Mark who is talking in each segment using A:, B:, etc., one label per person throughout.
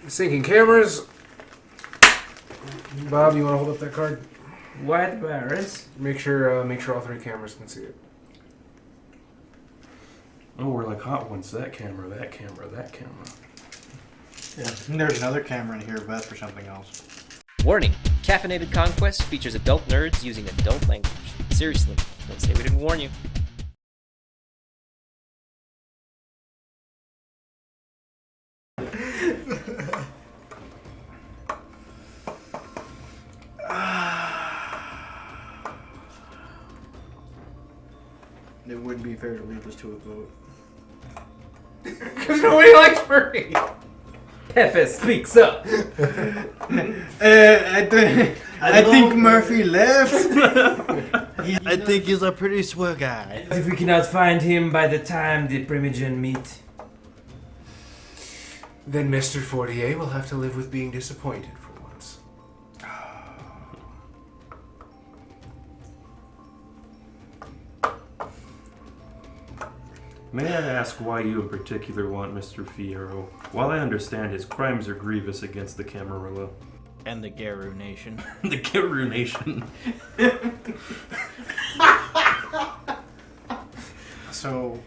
A: Syncing cameras. Bob, you want to hold up that card?
B: White barrels.
A: Make sure all three cameras can see it.
C: Oh, we're like hot ones. That camera, that camera, that camera.
D: Yeah. And there's another camera in here, but that's for something else.
E: Warning. Caffeinated Conquest features adult nerds using adult language. Seriously, don't say we didn't warn you.
D: It wouldn't be fair to leave this to a vote.
A: Because nobody likes Murphy.
B: Pepe speaks up.
D: I think Murphy left. I think he's a pretty swell guy.
B: If we cannot find him by the time the Primogen meet.
A: Then Mr. Fortier will have to live with being disappointed for once.
C: May I ask why you in particular want Mr. Fierro? While I understand his crimes are grievous against the Camarilla.
D: And the Garu Nation.
C: The Garu Nation.
D: So...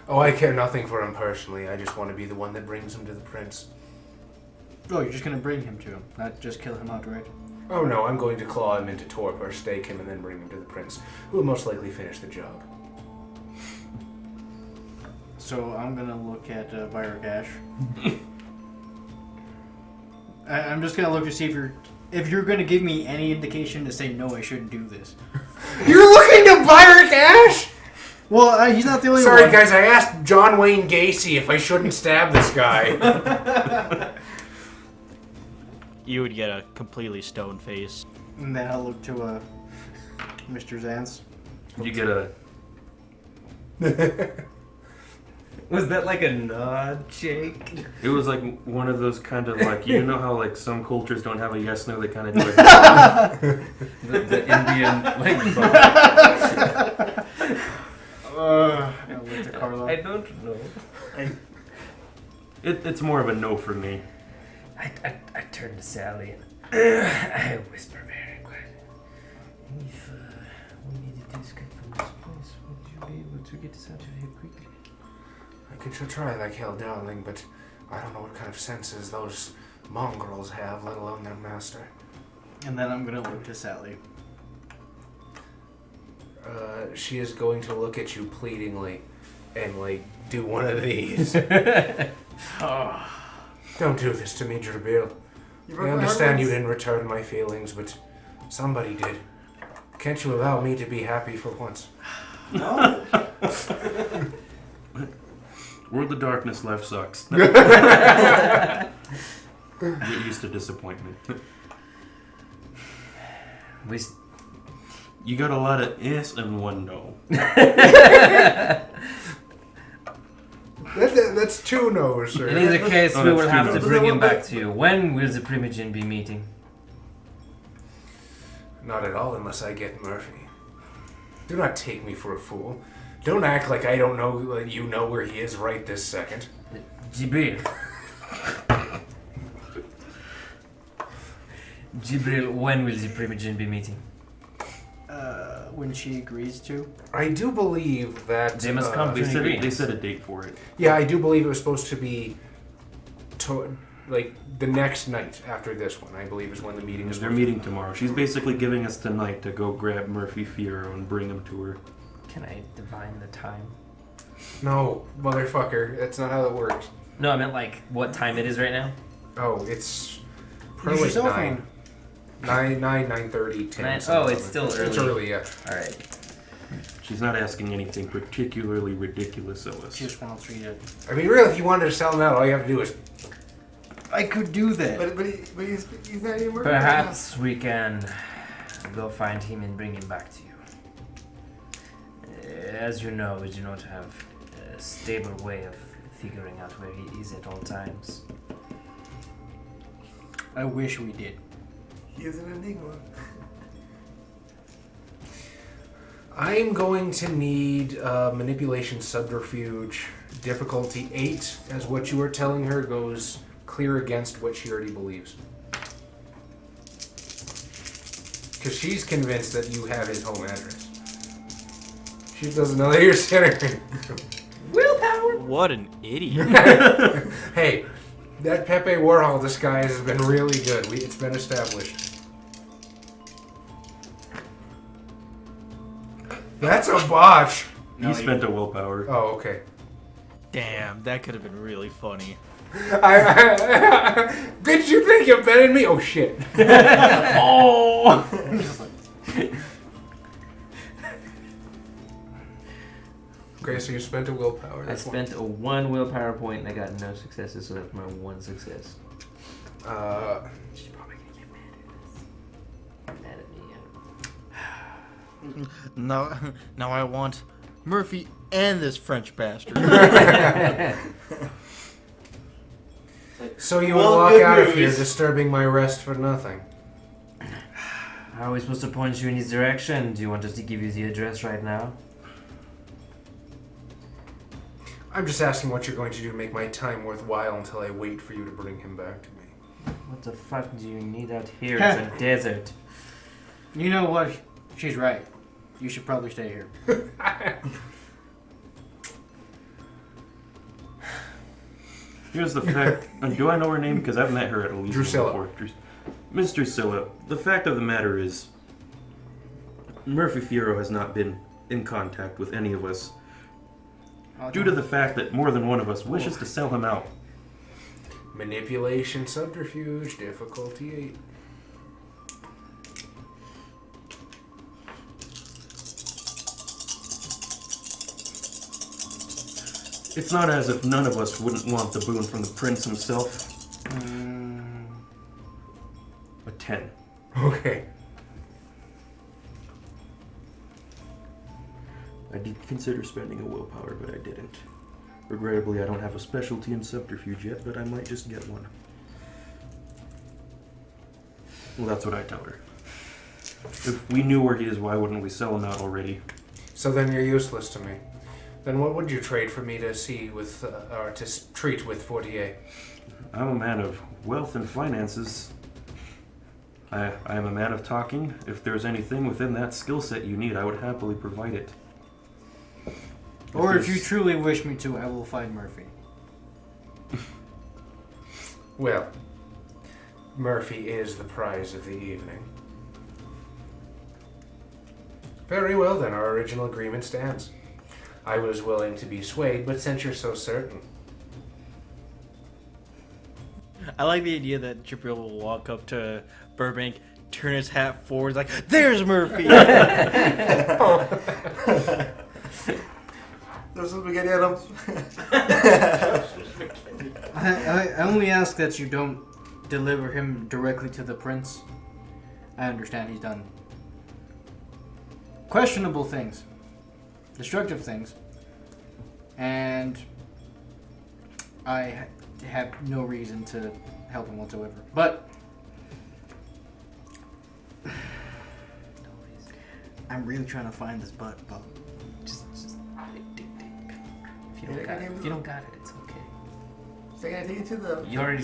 A: Oh, I care nothing for him personally. I just want to be the one that brings him to the prince.
D: Oh, you're just gonna bring him to him, not just kill him outright?
A: Oh no, I'm going to claw him into torpor, stake him, and then bring him to the prince, who will most likely finish the job.
D: So I'm gonna look at Viragash. I'm just gonna look to see if you're gonna give me any indication to say no, I shouldn't do this.
A: You're looking to Byrick Ash?
D: Well, he's not the only one.
A: Sorry guys, I asked John Wayne Gacy if I shouldn't stab this guy.
F: You would get a completely stone face.
D: And then I'll look to Mr. Zance.
C: You get a...
B: Was that like a nod, Jake?
C: It was like one of those kind of like, you know how like some cultures don't have a yes no, they kind of do it.
B: The Indian like.
D: I'll look to Carlo.
B: I don't know.
C: It's more of a no for me.
B: I turn to Sally and I whisper very quietly. If we needed to escape from this place, would you be able to get us out of here quickly?
A: I could try like hell, darling, but I don't know what kind of senses those mongrels have, let alone their master.
D: And then I'm gonna look to Sally.
A: She is going to look at you pleadingly and, like, do one of these. Don't do this to me, Drusilla. I understand you didn't return my feelings, but somebody did. Can't you allow me to be happy for once?
D: No.
C: World of Darkness life sucks. Get used to disappointment. You got a lot of yes and one no.
A: That's two no's, sir.
B: In either case, we will have to
C: no's.
B: bring him back to you. When will the Primogen be meeting?
A: Not at all, unless I get Murphy. Do not take me for a fool. Don't act like I don't know, like you know where he is right this second.
B: Jibril. Jibril, when will the Primogen be meeting?
D: When she agrees to.
A: I do believe that...
B: They must come
C: They
B: to an
C: set
B: agreement.
C: a date for it.
A: Yeah, I do believe it was supposed to be... like, the next night after this one, I believe is when the meeting is.
C: They're meeting tomorrow. She's basically giving us tonight to go grab Murphy Fierro and bring him to her.
B: Can I divine the time?
A: No, motherfucker. That's not how that works.
B: No, I meant like what time it is right now.
A: Oh, it's...
D: Use
A: probably
D: your cell
A: 9. 9:30, 10.
B: Nine-
A: something
B: oh, it's
A: like
B: still
A: that.
B: early.
A: It's early, yeah.
B: Alright.
C: She's not asking anything particularly ridiculous of us.
D: She just wants me to.
A: I mean, really, if you wanted to sell him out, all you have to do is...
D: I could do that.
G: But he's not even working.
B: Perhaps we can go find him and bring him back to you. As you know, we do not have a stable way of figuring out where he is at all times.
D: I wish we did.
G: He is an enigma.
A: I'm going to need manipulation subterfuge difficulty 8, as what you are telling her goes clear against what she already believes. Because she's convinced that you have his home address. She doesn't know that you're centering.
B: Willpower!
F: What an idiot.
A: Hey, that Pepe Warhol disguise has been really good. It's been established. That's a botch.
C: He spent a willpower.
A: Oh, okay.
F: Damn, that could have been really funny.
A: Did you think you betted me? Oh, shit.
B: Oh!
A: Okay, so you spent a willpower.
B: I
A: That's
B: spent a 1 willpower point and I got no successes, so that's my 1 success.
A: She's
B: probably gonna get mad at me.
D: Now I want Murphy and this French bastard.
A: So you would walk out of here disturbing my rest for nothing.
B: How are we supposed to point you in his direction? Do you want us to give you the address right now?
A: I'm just asking what you're going to do to make my time worthwhile until I wait for you to bring him back to me.
B: What the fuck do you need out here? It's a desert.
H: You know what? She's right. You should probably stay here.
C: Here's the fact. Do I know her name? Because I've met her at Elysium
A: Drusilla.
C: before. Miss Drusilla. The fact of the matter is, Murphy Fierro has not been in contact with any of us due to the fact that more than one of us wishes to sell him out.
A: Manipulation, subterfuge, difficulty 8.
C: It's not as if none of us wouldn't want the boon from the prince himself. A 10.
A: Okay.
C: I did consider spending a willpower, but I didn't. Regrettably, I don't have a specialty in subterfuge yet, but I might just get one. Well, that's what I tell her. If we knew where he is, why wouldn't we sell him out already?
A: So then you're useless to me. Then what would you trade for me to see with, or to treat with Fortier?
C: I'm a man of wealth and finances. I am a man of talking. If there's anything within that skill set you need, I would happily provide it.
H: Or if you truly wish me to, I will find Murphy.
A: Well, Murphy is the prize of the evening. Very well then, our original agreement stands. I was willing to be swayed, but since you're so certain...
D: I like the idea that Jabril will walk up to Burbank, turn his hat forward, like, "There's Murphy!"
G: There's some spaghetti items.
H: I only ask that you don't deliver him directly to the prince. I understand he's done questionable things, destructive things, and I have no reason to help him whatsoever. But I'm really trying to find this butt, Bob.
B: Just if you don't got it, it's okay.
G: So I gotta take it to the...
B: You already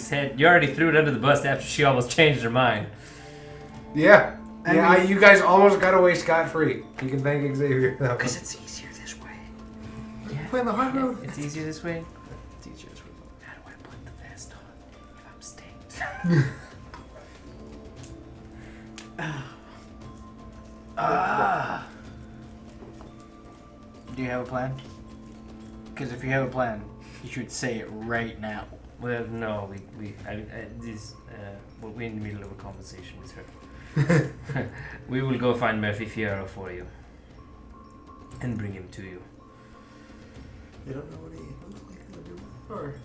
B: threw it under the bus after she almost changed her mind.
A: Yeah. You guys almost got away scot-free. You can thank Xavier.
B: Because it's easier this way.
G: Yeah. Playing the hard mode.
B: It's easier this way. It's easier this way. How do I put the vest on if I'm stained?
H: Do you have a plan? Because if you have a plan, you should say it right now.
B: Well, no, we in the middle of a conversation with her. We will go find Murphy Fierro for you and bring him to you.
G: You don't know what he looks like in the new one? Or...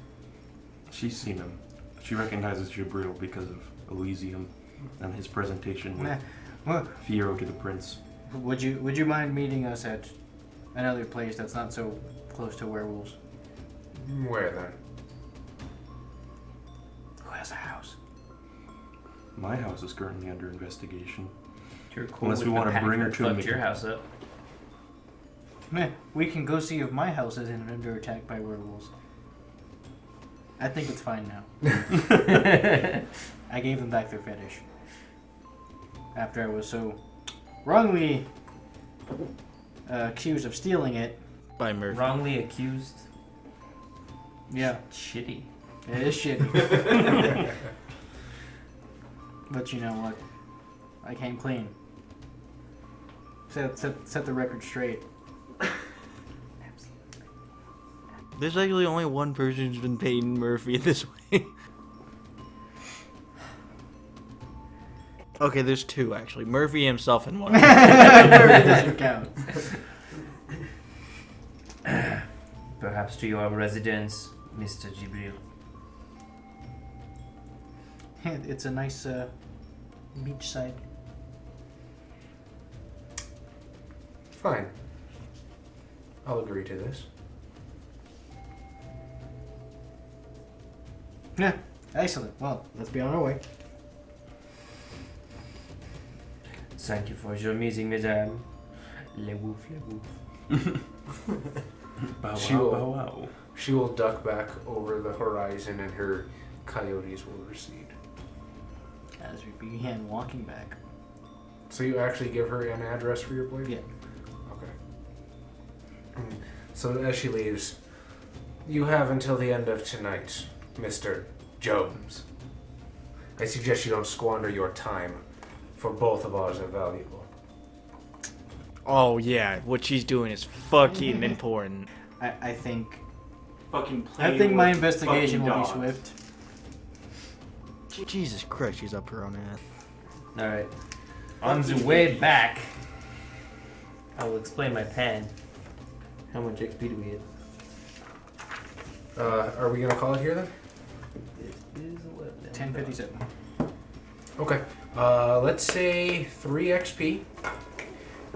C: She's seen him. She recognizes Jabril because of Elysium and his presentation with Fierro to the prince.
H: Would you mind meeting us at another place that's not so close to werewolves?
A: Where then?
H: Who has a house?
C: My house is currently under investigation.
B: You're cool
C: Unless
B: with
C: we
B: the
C: want to
B: pack
C: bring her
B: that
C: to him.
B: fucked your house up.
H: We can go see if my house isn't under attack by werewolves. I think it's fine now. I gave them back their fetish. After I was so wrongly accused of stealing it.
F: By Murphy.
B: Wrongly accused.
H: Yeah,
B: Shitty.
H: it is shitty. But you know what? I came clean. Set the record straight.
D: There's actually only one person who's been paying Murphy this way. Okay, there's two actually. Murphy himself and one.
H: Murphy doesn't count.
B: Perhaps to your residence, Mr. Jibril.
H: It's a nice beachside.
A: Fine. I'll agree to this.
H: Yeah, excellent. Well, let's be on our way.
B: Thank you for your meeting, mesdames. Le wouf, le wouf.
C: Bow
A: She
C: wow,
A: will-
C: bow wow.
A: She will duck back over the horizon and her coyotes will recede.
H: As we began walking back.
A: So you actually give her an address for your place?
H: Yeah.
A: Okay. So as she leaves, you have until the end of tonight, Mr. Jones. I suggest you don't squander your time, for both of ours are valuable.
D: Oh yeah, what she's doing is fucking important.
H: I think
C: Fucking
H: I think my investigation will be swift.
D: Jesus Christ, she's up her own ass.
B: Alright. On the way back, I will explain my plan. How much XP do we get?
A: Are we gonna call it here then?
B: It is 11.
H: 10:57.
A: Okay. Let's say 3 XP,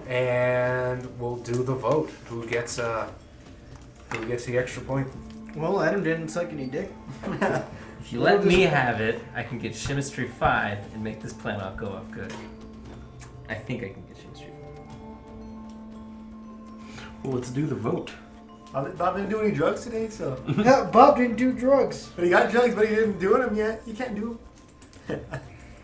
A: and we'll do the vote. Who gets the extra point?
H: Well, Adam didn't suck any dick.
B: If you let me have it, I can get Chemistry 5 and make this plan all go off good. I think I can get Chemistry 5.
C: Well, let's do the vote.
G: Bob didn't do any drugs today, so.
H: Yeah, Bob didn't do drugs.
G: But he got drugs, but he didn't do them yet. He can't do them.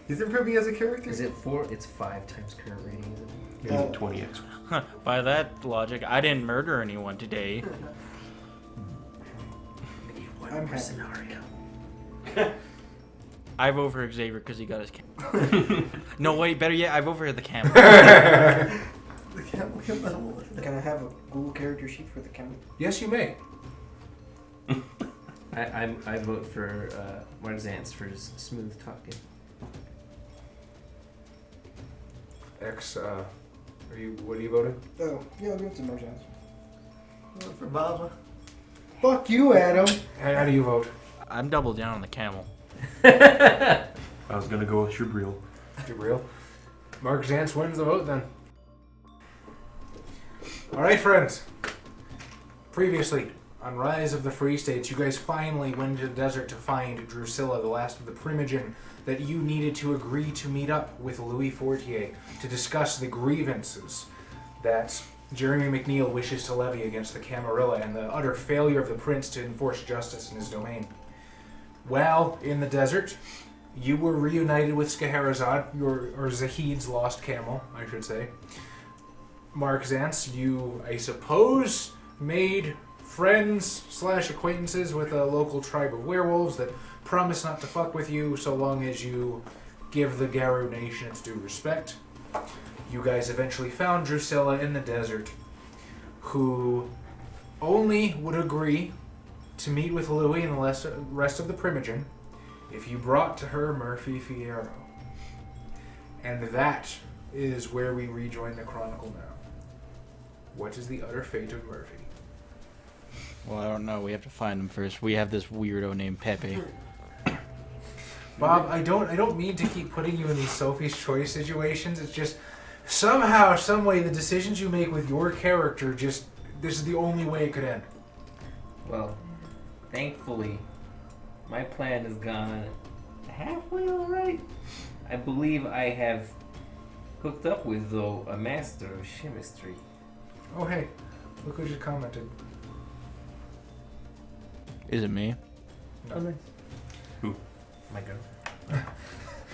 G: He's improving as a character.
B: Is it 4? It's 5 times current rating, isn't it?
C: Maybe 20x.
D: Huh, by that logic, I didn't murder anyone today.
H: I'm happy.
B: Scenario.
D: I vote for Xavier because he got his camel. No, wait, better yet, I vote for the camel.
G: The camel came out.
H: Can I have a Google character sheet for the camel?
A: Yes, you may.
B: I vote for Marzance for his smooth talking.
A: What are you voting?
H: Oh, yeah, I'll give it to Marjans.
G: For Bob.
H: Fuck you, Adam.
A: How do you vote?
D: I'm double down on the camel.
C: I was gonna go with Shabril.
A: Gabriel? Mark Zance wins the vote then. Alright, friends. Previously, on Rise of the Free States, you guys finally went into the desert to find Drusilla, the last of the Primogen, that you needed to agree to meet up with Louis Fortier to discuss the grievances that Jeremy McNeil wishes to levy against the Camarilla and the utter failure of the prince to enforce justice in his domain. While in the desert, you were reunited with Scheherazade, or Zahid's lost camel, I should say. Mark Zance, you, I suppose, made friends/acquaintances with a local tribe of werewolves that promise not to fuck with you so long as you give the Garu Nation its due respect. You guys eventually found Drusilla in the desert, who only would agree to meet with Louis and the rest of the Primogen if you brought to her Murphy Fierro. And that is where we rejoin the Chronicle now. What is the utter fate of Murphy?
D: Well, I don't know. We have to find him first. We have this weirdo named Pepe.
A: Bob, I don't mean to keep putting you in these Sophie's Choice situations. It's just somehow, some way, the decisions you make with your character this is the only way it could end.
B: Well, thankfully, my plan has gone halfway alright. I believe I have hooked up with, though, a master of chemistry.
A: Oh, hey. Look who just commented.
F: Is it me?
A: No.
E: My girl.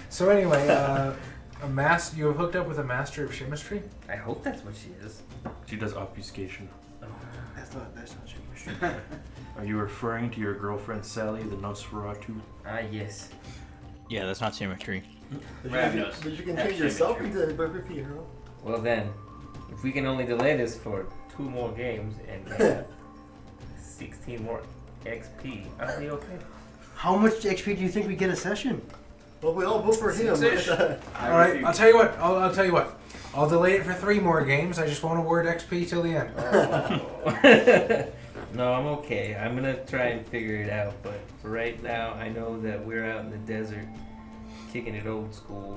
A: So anyway, you have hooked up with a master of chemistry?
E: I hope that's what she is.
C: She does obfuscation.
H: That's not shit.
C: Are you referring to your girlfriend Sally, the Nosferatu?
E: Ah, yes.
F: Yeah, that's not symmetry.
G: But you can change yourself into a perfect hero.
E: Well then, if we can only delay this for 2 more games and get 16 more XP, I'll be okay.
H: How much XP do you think we get a session?
G: Well, we all vote for him.
A: Six-ish. Alright, I'll tell you what. I'll tell you what. I'll delay it for 3 more games. I just won't award XP till the end.
E: Oh. No, I'm okay. I'm gonna try and figure it out, but for right now, I know that we're out in the desert, kicking it old school.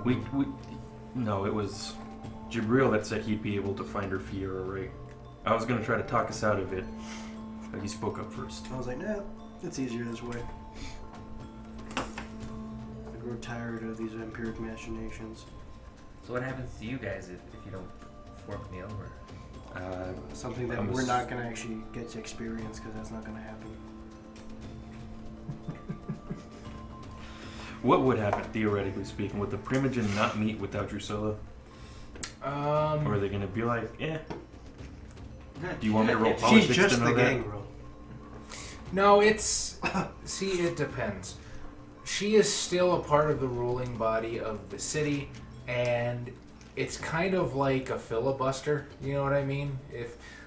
C: No, it was Jibril that said he'd be able to find her Fiora, right? I was gonna try to talk us out of it, but he spoke up first.
H: I was like, nah, it's easier this way. I grow tired of these empiric machinations.
E: So what happens to you guys if you don't fork me over?
H: Something that we're not going to actually get to experience because that's not going to happen.
C: What would happen, theoretically speaking? Would the Primogen not meet without Drusilla? Or are they going to be like, eh? Do you want me to roll politics
H: She's just
C: to know
H: the
C: that?
H: gangrel.
A: No, it's... See, it depends. She is still a part of the ruling body of the city, and it's kind of like a filibuster, you know what I mean?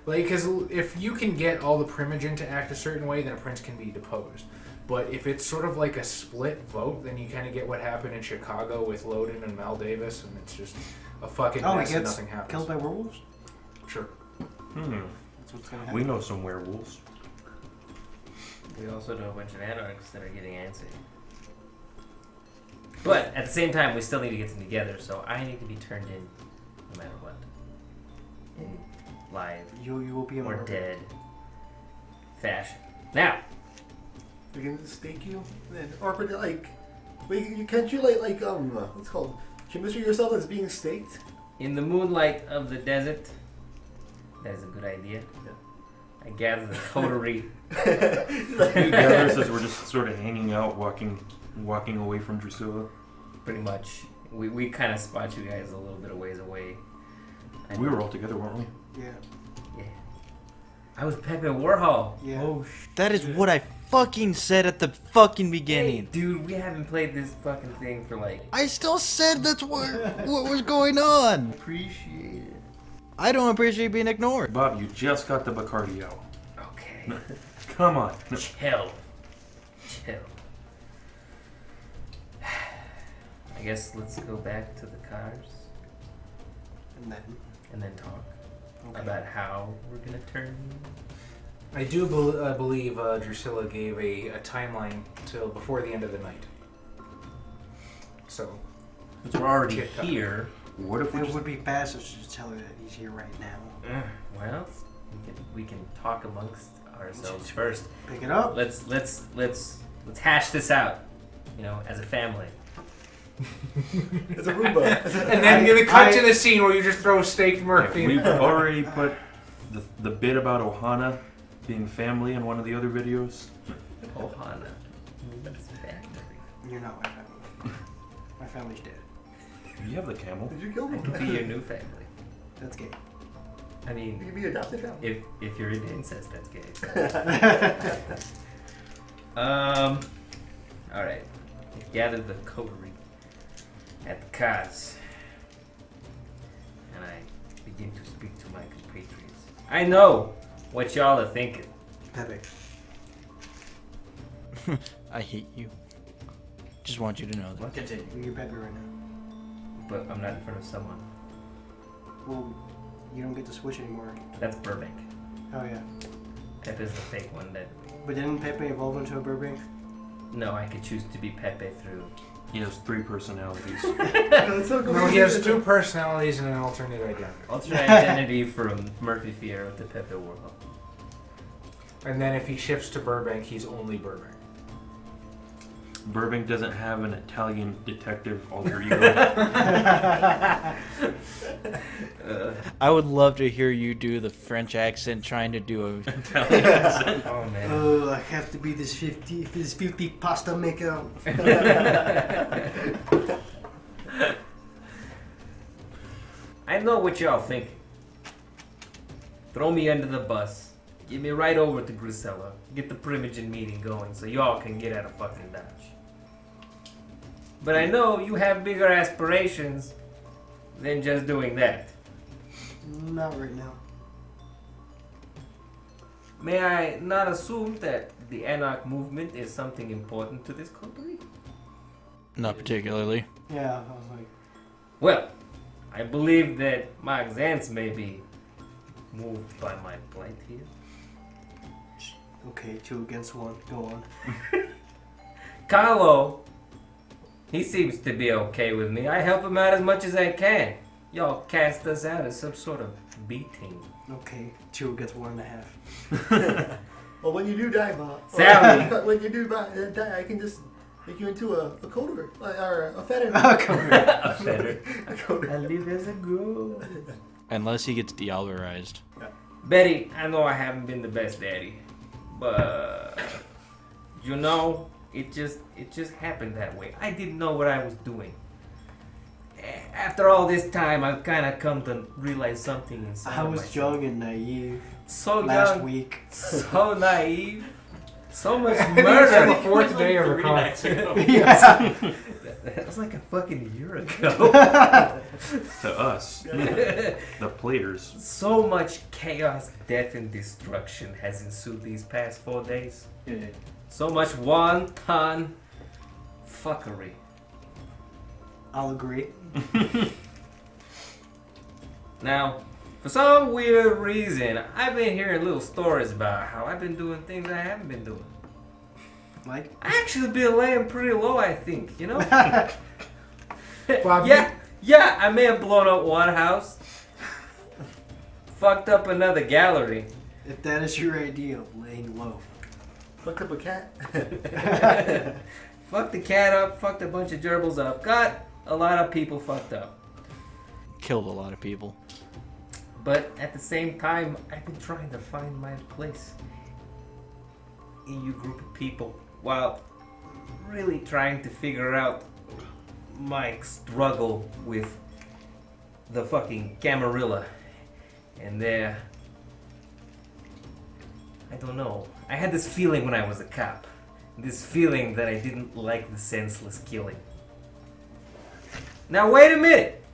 A: Because if you can get all the Primogen to act a certain way, then a prince can be deposed. But if it's sort of like a split vote, then you kind of get what happened in Chicago with Loden and Mal Davis, and it's just a fucking mess and nothing happens.
H: Killed by werewolves?
A: Sure.
H: That's what's going to happen.
C: We know some werewolves.
E: We also know a bunch of anarchs that are getting antsy. But at the same time, we still need to get them together, so I need to be turned in no matter what. In live
H: You will be a
E: or
H: murderer.
E: dead fashion. Now,
G: We can stake you, then, or like, wait, can't you like what's it called? Chemistry yourself as being staked?
E: in the moonlight of the desert, that is a good idea. I gather the coterie.
C: You gather says we're just sort of hanging out, walking away from Drusilla.
E: Pretty much. We kind of spot you guys a little bit of ways away.
C: We were all together, weren't we?
H: Yeah.
E: Yeah. I was Pepe Warhol.
H: Yeah.
E: Oh,
F: That is what I fucking said at the fucking
E: Hey,
F: beginning.
E: dude, we haven't played this fucking thing for like...
F: I still said that's what was going on.
G: Appreciate it.
F: I don't appreciate being ignored.
C: Bob, you just got the Bacardi out.
E: Okay.
C: Come on.
E: Chill. I guess let's go back to the cars
H: And then,
E: and talk
H: okay.
E: about how we're gonna turn.
A: I do believe Drusilla gave a timeline till before the end of the night. So,
E: Since we're already
A: Tick-tock.
E: here,
C: What if we
H: It
C: just...
H: would be faster to just tell her that he's here right now.
E: well, we can talk amongst ourselves first.
H: Pick it up.
E: Let's hash this out, as a family.
G: It's a Roomba.
A: and then you're gonna cut to the scene where you just throw Steak Murphy.
C: We've already put the bit about Ohana being family in one of the other videos.
E: Ohana. That's factory.
H: You're not my family. My family's dead.
C: You have the camel.
G: Did you kill
E: I
G: me?
E: could be your new family.
H: That's gay.
E: I
G: You
E: mean,
G: can be adopted family.
E: if you're into incest, that's gay. All right. Gather the coterie at the cars, and I begin to speak to my compatriots. I know what y'all are thinking.
H: Pepe.
F: I hate you. Just want you to know that.
E: Continue.
H: You're Pepe right now.
E: But I'm not in front of someone.
H: Well, you don't get to switch anymore.
E: That's Burbank.
H: Oh yeah.
E: Pepe's the fake one that...
H: But didn't Pepe evolve into a Burbank?
E: No, I could choose to be Pepe through...
C: He has 3 personalities.
G: That's so
A: No, he has 2 personalities and an alternate identity.
E: alternate identity from Murphy Fierro to Pepe Warhol.
A: And then if he shifts to Burbank, he's only Burbank.
C: Burbank doesn't have an Italian detective alter ego.
D: I would love to hear you do the French accent trying to do a.
C: Italian accent.
E: Oh man.
G: Oh, I have to be this filthy pasta maker.
E: I know what y'all thinking. Throw me under the bus. Get me right over to Drusilla. Get the Primogen meeting going so y'all can get out of fucking Dodge. But I know you have bigger aspirations than just doing that.
G: Not right now.
E: May I not assume that the Anarch movement is something important to this country?
D: Not particularly.
G: Yeah, I was like,
E: Well, I believe that Mark Zantz may be moved by my plight here.
G: okay, 2 against 1. Go on.
E: Carlo, he seems to be okay with me. I help him out as much as I can. Y'all cast us out as some sort of B-team.
G: Okay, 2 against 1.5. Well, when you do die, Bob.
E: Sally.
G: When you do die, I can just make you into a coder or a fetter.
E: A feather.
G: A coder.
E: I live as a girl.
D: Unless he gets deodorized.
E: Betty, I know I haven't been the best daddy, but you know, it just happened that way. I didn't know what I was doing. After all this time, I've kind of come to realize something inside
G: I
E: of
G: was
E: myself.
G: young and naive
E: So
G: last
E: young,
G: week.
E: so naive, so much
A: On the
E: murder.
A: fourth day of the
C: 3
A: con.
C: nights ago.
G: Yeah.
E: That was like a fucking year ago.
C: To us, the players.
E: So much chaos, death, and destruction has ensued these past 4 days. So much wanton fuckery.
G: I'll agree.
E: Now, for some weird reason, I've been hearing little stories about how I've been doing things I haven't been doing.
G: Like?
E: I actually been laying pretty low, I think, you know?
A: Bob,
E: yeah, I may have blown up one house. Fucked up another gallery.
G: If that is your idea of laying low. Fucked up a cat?
E: Fucked the cat up, fucked a bunch of gerbils up, got a lot of people fucked up.
D: Killed a lot of people.
E: But at the same time, I've been trying to find my place in your group of people while really trying to figure out my struggle with the fucking Camarilla and their... I don't know. I had this feeling when I was a cop. This feeling that I didn't like the senseless killing. Now wait a minute!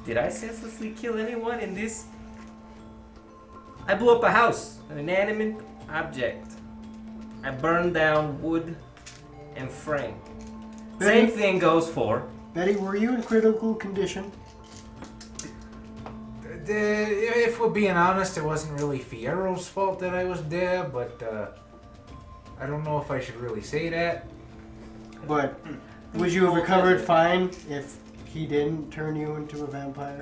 E: Did I senselessly kill anyone in this? I blew up a house, an inanimate object. I burned down wood and frame. Same thing goes for...
G: Betty, were you in critical condition?
A: If we're being honest, it wasn't really Fierro's fault that I was there, but I don't know if I should really say that.
G: But would you have recovered fine if he didn't turn you into a vampire?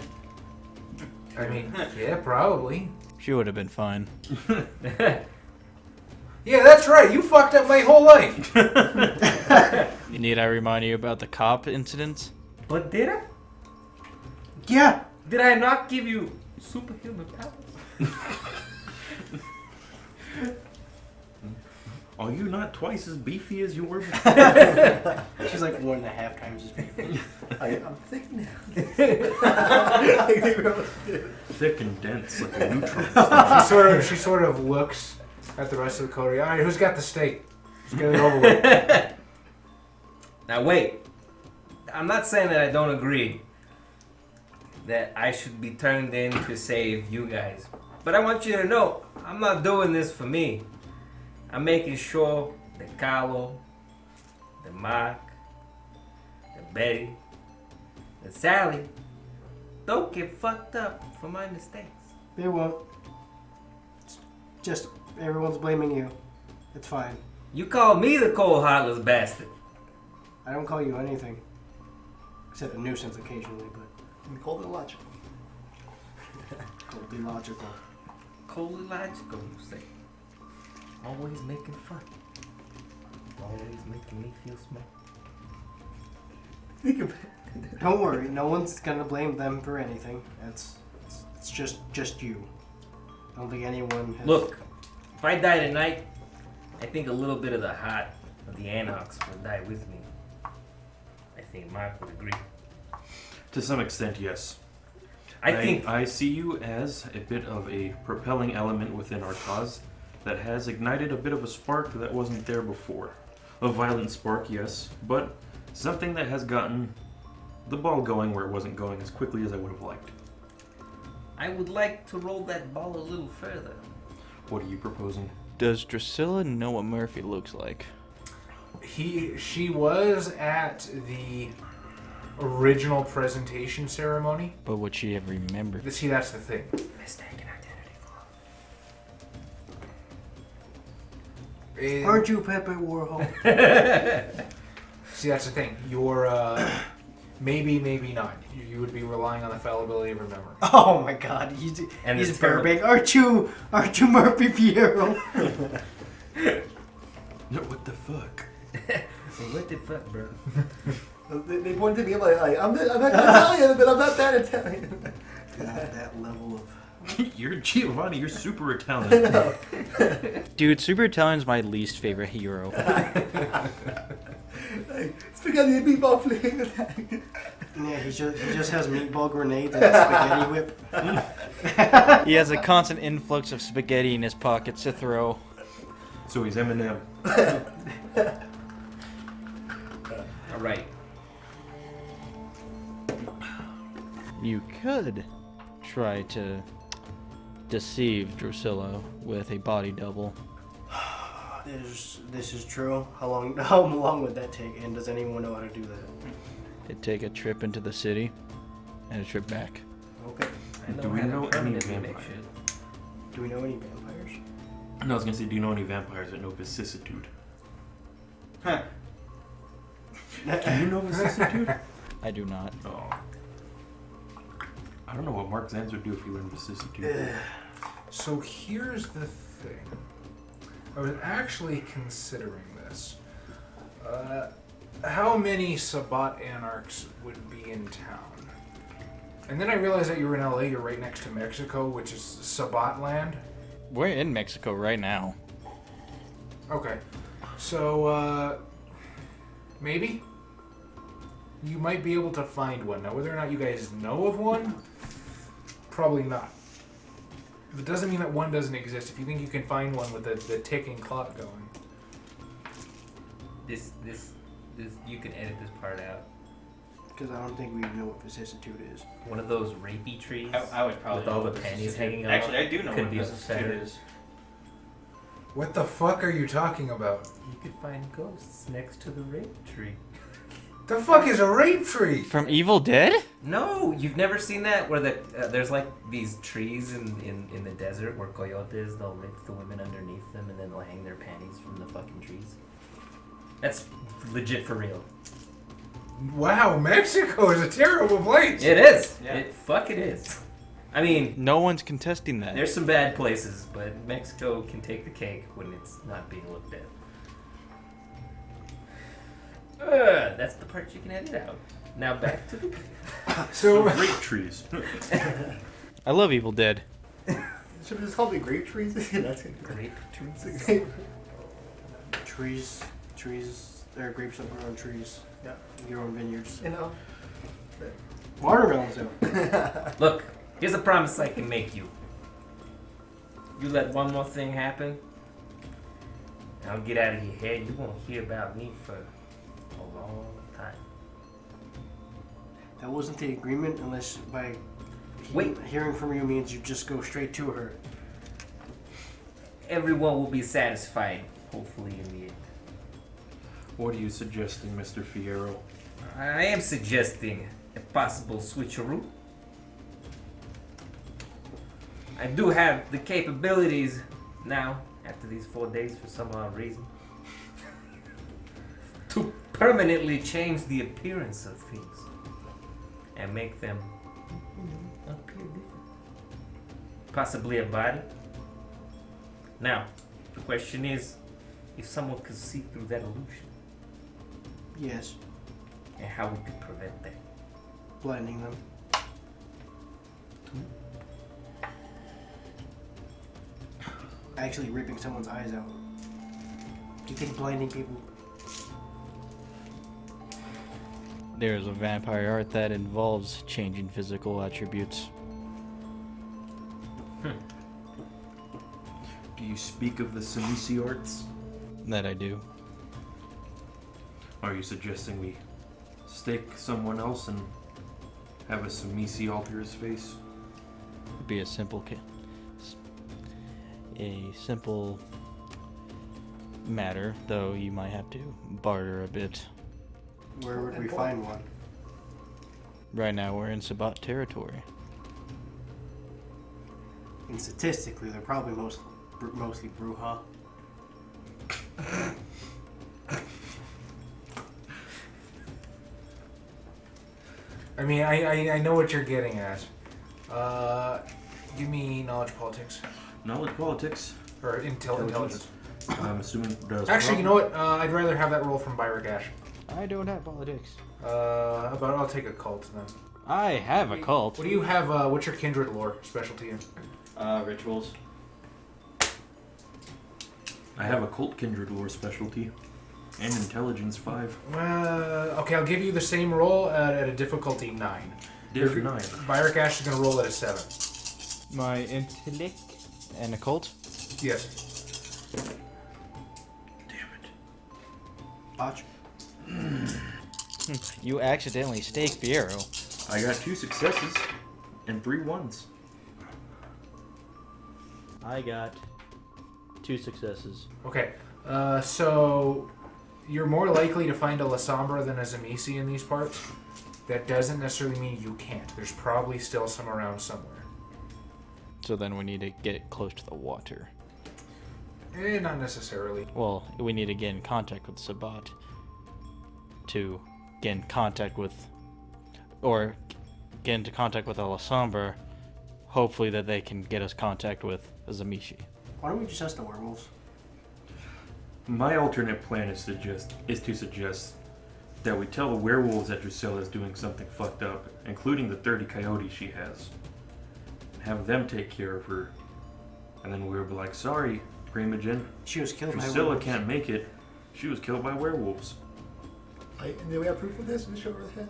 A: I mean, yeah, probably.
D: She would have been fine.
A: Yeah, that's right. You fucked up my whole life.
D: You need I remind you about the cop incidents?
E: But did I?
G: Yeah.
E: Did I not give you superhuman powers?
C: Are you not twice as beefy as you were before?
G: She's like 1.5 times as big. I'm thick now.
C: Thick and dense like a neutron.
A: She sort of looks at the rest of the coterie. All right, who's got the steak? Let's get it over with.
E: Now wait. I'm not saying that I don't agree that I should be turned in to save you guys. But I want you to know, I'm not doing this for me. I'm making sure that Carlo, that Mark, that Betty, that Sally don't get fucked up for my mistakes.
G: They won't. It's just everyone's blaming you. It's fine.
E: You call me the cold heartless bastard.
G: I don't call you anything. Except a nuisance occasionally, but I'm cold and logical. Coldly logical.
E: Coldly logical, you say. Always making fun. Always making me feel small.
H: Don't worry, no one's gonna blame them for anything. It's just you. I don't think anyone has...
E: Look, if I die tonight, I think a little bit of the heart of the Anox will die with me. I think Mark would agree.
C: To some extent, yes.
E: I think
C: I see you as a bit of a propelling element within our cause that has ignited a bit of a spark that wasn't there before. A violent spark, yes, but something that has gotten the ball going where it wasn't going as quickly as I would have liked.
E: I would like to roll that ball a little further.
C: What are you proposing?
F: Does Drusilla know what Murphy looks like?
A: She was at the original presentation ceremony.
F: But would she have remembered?
A: See, that's the thing.
E: Mistaken identity flaw.
H: Aren't you Pepe Warhol?
A: See, that's the thing. You're maybe not. You would be relying on the fallibility of her memory.
H: Oh my God, he's
E: it's
H: Burbank. Aren't you Murphy Piero?
C: No, what the fuck?
E: So what the fuck, bro?
G: They point to me like I'm not Italian, but I'm not that Italian.
H: That level of...
C: You're Giovanni, you're super
G: I
C: Italian.
G: know.
F: Dude, Super Italian's my least favorite hero.
G: Like, spaghetti and meatball fling attack.
H: Yeah, he just has meatball grenades and a spaghetti whip.
F: He has a constant influx of spaghetti in his pockets to throw.
C: So he's Eminem.
E: Alright.
F: You could try to deceive Drusilla with a body double.
H: This is true. How long would that take? And does anyone know how to do that?
F: It'd take a trip into the city and a trip back.
H: Okay.
E: I know
C: Do we
E: how to
C: know any
E: permanently make
C: vampires?
E: shit.
H: Do we know any vampires?
C: No, I was gonna say, do you know any vampires that know vicissitude?
H: Huh.
C: Do you know vicissitude?
F: I do not.
C: Oh. I don't know what Mark Zans would do if he learned vicissitude.
A: So here's the thing. I was actually considering this. How many Sabbat Anarchs would be in town? And then I realized that you were in LA, you're right next to Mexico, which is Sabbat land.
F: We're in Mexico right now.
A: Okay. So, maybe? You might be able to find one. Now, whether or not you guys know of one, probably not. It doesn't mean that one doesn't exist. If you think you can find one with the ticking clock going.
E: This, you can edit this part out.
H: Because I don't think we know what vicissitude is.
E: One of those rapey trees.
B: I would probably
E: with all
B: know
E: the
B: what
E: panties
B: vicissitude-
E: hanging off.
B: Actually, I do know
E: Could
B: what
E: be a
B: vicissitude
E: feather.
B: is.
A: What the fuck are you talking about?
E: You could find ghosts next to the rape tree.
A: The fuck is a rape tree?
F: From Evil Dead?
E: No, you've never seen that where there's like these trees in the desert where coyotes, they'll rape the women underneath them and then they'll hang their panties from the fucking trees. That's legit for real.
A: Wow, Mexico is a terrible place.
E: It is.
B: Yeah.
E: It is. I mean,
F: No one's contesting that.
E: there's some bad places, but Mexico can take the cake when it's not being looked at. That's the part you can edit out. Now back to the...
C: So
A: So,
C: grape trees.
F: I love Evil Dead.
G: Should we just call me grape trees? That's it.
E: Grape trees.
H: Trees, there are grapes that grow on trees. Yeah, your own vineyards.
G: You know.
H: Watermelons, though.
E: Look, here's a promise I can make you. You let one more thing happen, and I'll get out of your head. You won't hear about me for a long time.
H: That wasn't the agreement, unless by
E: Wait.
H: hearing from you means you just go straight to her.
E: Everyone will be satisfied, hopefully, in the end.
C: What are you suggesting, Mr. Fierro?
E: I am suggesting a possible switcheroo. I do have the capabilities now, after these 4 days for some odd reason, to permanently change the appearance of things and make them appear different. Possibly a body. Now, the question is, if someone could see through that illusion,
H: Yes,
E: and how we could prevent that.
H: blinding them. Actually ripping someone's eyes out. Do you think blinding people?
F: There's a vampire art that involves changing physical attributes.
C: Do you speak of the Sinisi arts?
F: That I do.
C: Are you suggesting we stake someone else and have a Sinisi alter his face?
F: It'd be a simple matter, though you might have to barter a bit.
H: Where would we find one?
F: Right now we're in Sabat territory.
H: And statistically, they're probably mostly Bruja.
A: I mean, I know what you're getting at. Give me knowledge politics.
C: Knowledge politics.
A: Or intelligence.
C: I'm assuming does.
A: Actually, you know what? I'd rather have that roll from Byrakash.
F: I don't have politics.
A: But I'll take a cult then.
F: I have a cult.
A: What do you have? What's your kindred lore specialty in?
F: Rituals.
C: I have a cult kindred lore specialty. And intelligence 5.
A: Okay, I'll give you the same roll at a difficulty 9.
C: Diff 9.
A: Byrakash is going to roll at a 7.
F: My intellect and a cult.
A: Yes.
C: Damn it.
H: Botch.
F: You accidentally stake Fiero.
C: I got 2 successes and 3 1s.
F: I got 2 successes.
A: Okay, so you're more likely to find a La Sombra than a Zamisi in these parts. That doesn't necessarily mean you can't. There's probably still some around somewhere.
F: So then we need to get it close to the water.
A: Not necessarily.
F: Well, we need to get in contact with Sabat to get in contact with, or get into contact with Alessandra. Hopefully that they can get us contact with Zamishi.
H: Why don't we just ask the werewolves?
C: My alternate plan is to suggest that we tell the werewolves that Drusilla is doing something fucked up, including the 30 coyotes she has. Have them take care of her. And then we'll be like, sorry, Primogen,
H: She was killed by
C: Drusilla
H: werewolves.
C: can't make it. She was killed by werewolves.
G: Right, and then we have proof of this. We show her the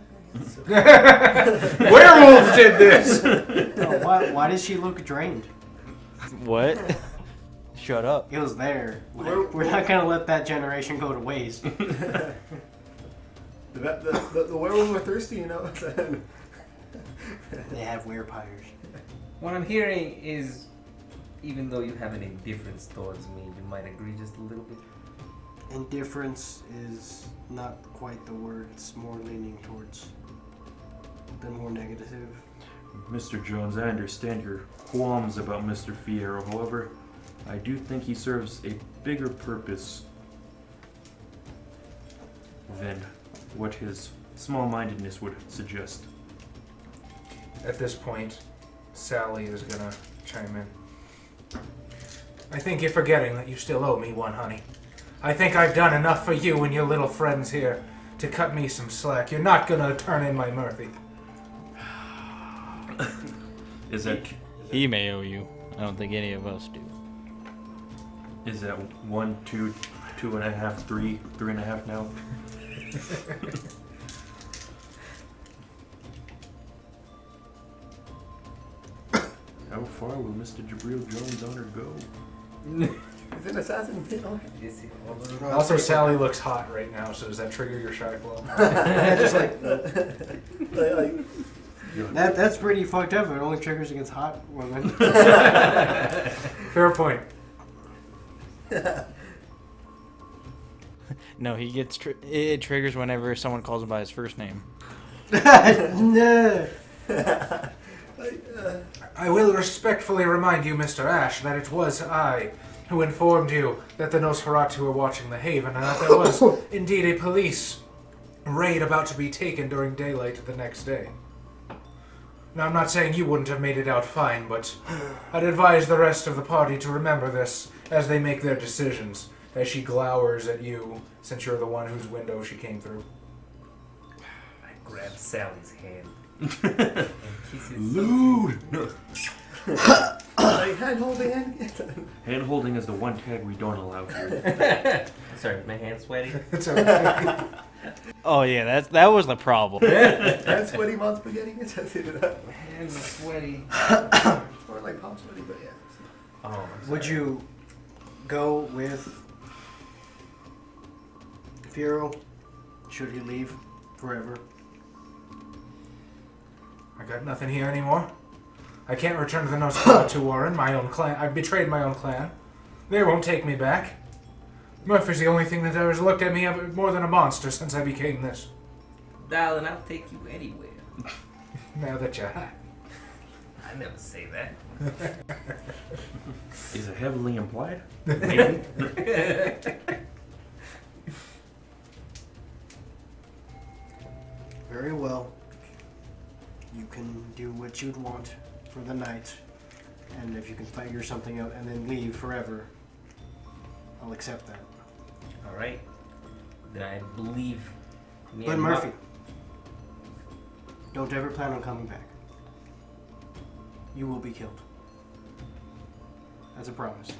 A: Werewolves did this!
H: Oh, why does she look drained?
F: What? Shut up.
H: It was there. Like, we're not gonna let that generation go to waste.
G: The werewolves were thirsty, you know.
H: They have werepires.
E: What I'm hearing is, even though you have an indifference towards me, you might agree just a little bit.
H: Indifference is not quite the word. It's more leaning towards the more negative.
C: Mr. Jones, I understand your qualms about Mr. Fierro. However, I do think he serves a bigger purpose than what his small-mindedness would suggest.
A: At this point, Sally is gonna chime in. I think you're forgetting that you still owe me one, honey. I think I've done enough for you and your little friends here to cut me some slack. You're not gonna turn in my Murphy.
C: Is that
F: He may owe you. I don't think any of us do.
C: 1, 2, 2.5, 3, 3.5 now? How far will Mr. Jabril Jones' honor go?
G: He's an assassin. You know?
E: Is it
A: Also, Sally looks hot right now, so does that trigger your shark flow?
H: Just like
G: like,
H: that's pretty fucked up. It only triggers against hot women.
A: Fair point.
F: No, he gets it triggers whenever someone calls him by his first name.
H: No.
A: I will respectfully remind you, Mr. Ash, that it was I who informed you that the Nosferatu were watching the Haven, and that there was indeed a police raid about to be taken during daylight the next day. Now, I'm not saying you wouldn't have made it out fine, but I'd advise the rest of the party to remember this as they make their decisions, as she glowers at you, since you're the one whose window she came through.
E: I grab Sally's hand and kiss it.
C: Lewd!
G: Like hand holding hand.
C: Hand holding is the one tag we don't allow here.
E: Sorry, my hand's sweaty.
A: It's okay.
F: Oh yeah, that was the problem.
G: That's sweaty mom spaghetti. It says it.
E: My hands are sweaty.
G: Or like pop sweaty, but yeah.
E: Oh, I'm
H: Would
E: sorry.
H: you go with Firo? Should he leave forever?
A: I got nothing here anymore. I can't return to the Nosferatu Warren, my own clan. I've betrayed my own clan. They won't take me back. Murphy's the only thing that has looked at me more than a monster since I became this.
E: Darling, I'll take you anywhere.
A: Now that you're hot.
E: I never say that.
C: Is it heavily implied? Maybe.
H: Very well. You can do what you'd want for the night. And if you can figure something out and then leave forever, I'll accept that.
E: All right. Then I believe. Me
H: But
E: and
H: Murphy, don't ever plan on coming back. You will be killed. That's a promise.